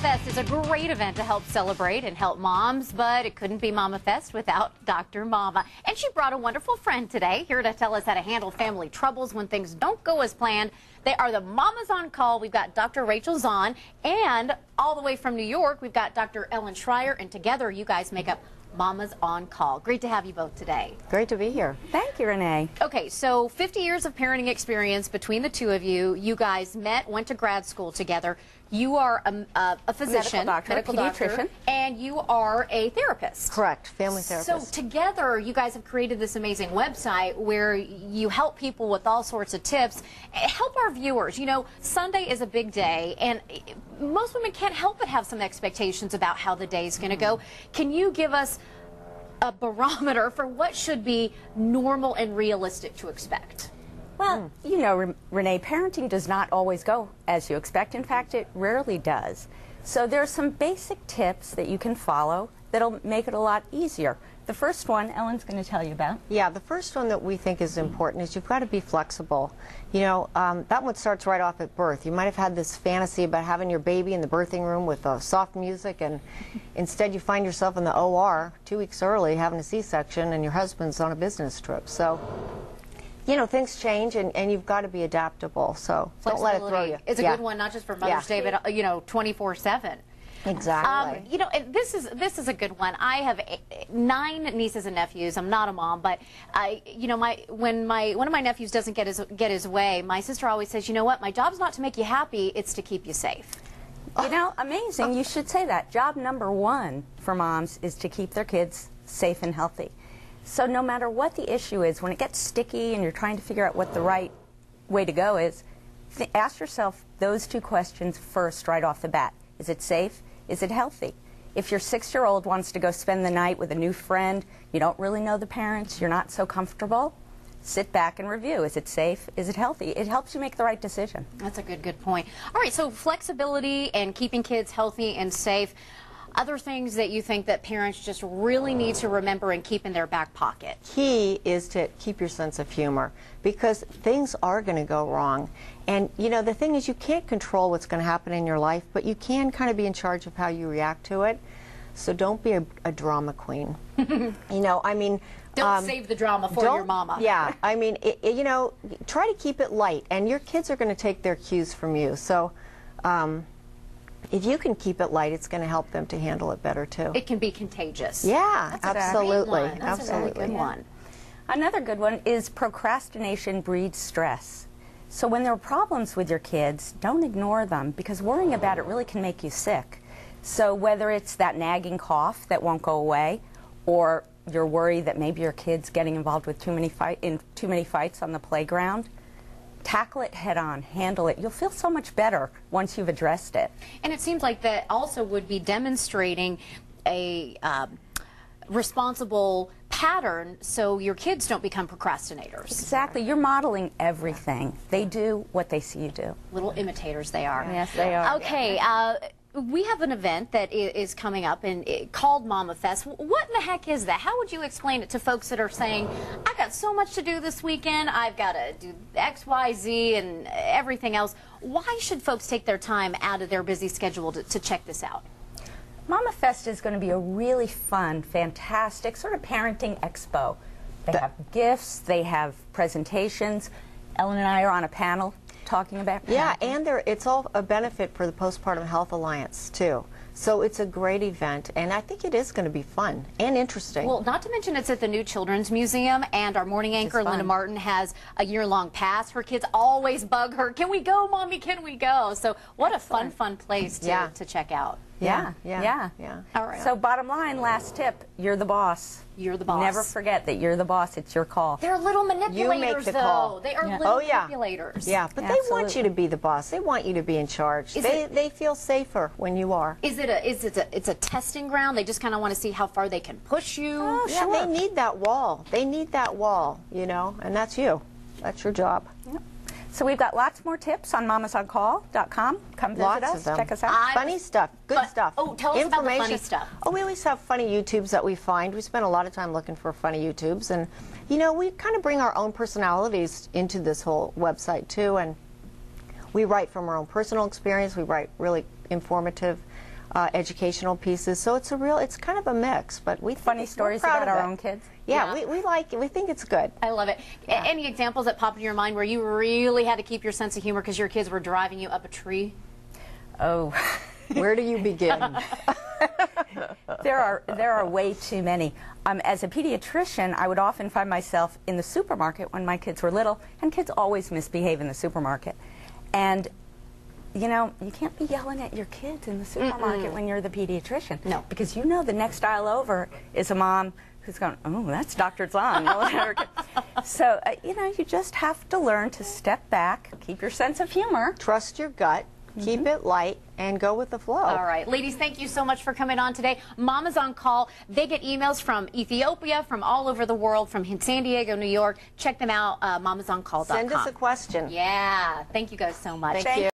Fest is a great event to help celebrate and help moms, but it couldn't be Mama Fest without Dr. Mama. And she brought a wonderful friend today, here to tell us how to handle family troubles when things don't go as planned. They are the Mamas on Call. We've got Dr. Rachel Zahn, and all the way from New York, we've got Dr. Schrier, and together you guys make up Mamas on Call. Great to have you both today. Great to be here. Thank you, Renee. Okay, so 50 years of parenting experience between the two of you. You guys met, went to grad school together. You are a physician, medical doctor, and you are a therapist. Correct, family therapist. So together, you guys have created this amazing website where you help people with all sorts of tips. Help our viewers. You know, Sunday is a big day, and most women can't help but have some expectations about how the day is going to go. Can you give us a barometer for what should be normal and realistic to expect? Well, you know, Renee, parenting does not always go as you expect. In fact, it rarely does. So there are some basic tips that you can follow that'll make it a lot easier. The first one, Ellen's going to tell you about. Yeah, the first one that we think is important is you've got to be flexible. You know, that one starts right off at birth. You might have had this fantasy about having your baby in the birthing room with soft music, and instead you find yourself in the OR 2 weeks early having a C-section, and your husband's on a business trip. So, you know, things change, and you've got to be adaptable. So don't let it throw you. It's a good one, not just for Mother's Day, but you know, 24/7. Exactly. You know, and this is a good one. I have 9 nieces and nephews. I'm not a mom, but you know, when one of my nephews doesn't get his way, my sister always says, you know what, my job's not to make you happy, it's to keep you safe. You know, amazing. You should say that. Job number 1 for moms is to keep their kids safe and healthy. So no matter what the issue is, when it gets sticky and you're trying to figure out what the right way to go is, ask yourself those 2 questions first right off the bat. Is it safe? Is it healthy? If your 6-year-old wants to go spend the night with a new friend, you don't really know the parents, you're not so comfortable, sit back and review. Is it safe? Is it healthy? It helps you make the right decision. That's a good point. All right, so flexibility and keeping kids healthy and safe. Other things that you think that parents just really need to remember and keep in their back pocket? Key is to keep your sense of humor, because things are going to go wrong. And, you know, the thing is, you can't control what's going to happen in your life, but you can kind of be in charge of how you react to it. So don't be a drama queen. You know, I mean... Don't save the drama for your mama. Yeah, I mean, you know, try to keep it light, and your kids are going to take their cues from you. So... if you can keep it light, it's going to help them to handle it better, too. It can be contagious. Yeah, That's absolutely. That's a really good one. Another good one is procrastination breeds stress. So when there are problems with your kids, don't ignore them, because worrying about it really can make you sick. So whether it's that nagging cough that won't go away, or you're worried that maybe your kid's getting involved with too many fights on the playground, tackle it head on, handle it. You'll feel so much better once you've addressed it. And it seems like that also would be demonstrating a responsible pattern so your kids don't become procrastinators. Exactly. You're modeling everything. They do what they see you do. Little imitators they are. Yes, they are. Okay. We have an event that is coming up called Mama Fest. What in the heck is that? How would you explain it to folks that are saying, I've got so much to do this weekend, I've got to do X, Y, Z, and everything else. Why should folks take their time out of their busy schedule to check this out? Mama Fest is going to be a really fun, fantastic sort of parenting expo. They have gifts, they have presentations. Ellen and I are on a panel talking about parenting. Yeah, and it's all a benefit for the Postpartum Health Alliance, too. So it's a great event, and I think it is going to be fun and interesting. Well, not to mention it's at the New Children's Museum, and our morning anchor, Linda Martin, has a year-long pass. Her kids always bug her, can we go, Mommy, can we go? So what a fun place to check out. Yeah. All right. So bottom line, last tip, you're the boss. You're the boss. Never forget that you're the boss. It's your call. They're little manipulators, you make the though. call. They are little manipulators. Yeah, but they want you to be the boss. They want you to be in charge. They feel safer when you are. It's a testing ground? They just kind of want to see how far they can push you? Oh, yeah, sure. They need that wall. They need that wall, you know, and that's you. That's your job. Yep. So we've got lots more tips on MamasOnCall.com. Come visit us, check us out. Funny stuff, good stuff. Oh, tell us about the funny stuff. Oh, we always have funny YouTubes that we find. We spend a lot of time looking for funny YouTubes, and you know, we kind of bring our own personalities into this whole website too, and we write from our own personal experience. We write really informative educational pieces. So it's kind of a mix. But we funny stories about our own kids. Yeah, we like it. We think it's good. I love it. Yeah. Any examples that pop in your mind where you really had to keep your sense of humor because your kids were driving you up a tree? Oh. Where do you begin? There are way too many. As a pediatrician, I would often find myself in the supermarket when my kids were little, and kids always misbehave in the supermarket. And you know, you can't be yelling at your kids in the supermarket when you're the pediatrician. No. Because you know the next aisle over is a mom who's going, oh, that's Dr. Zahn. So, you know, you just have to learn to step back, keep your sense of humor. Trust your gut, keep it light, and go with the flow. All right. Ladies, thank you so much for coming on today. Mamas on Call. They get emails from Ethiopia, from all over the world, from San Diego, New York. Check them out, mamasoncall.com. Send us a question. Yeah. Thank you guys so much. Thank you.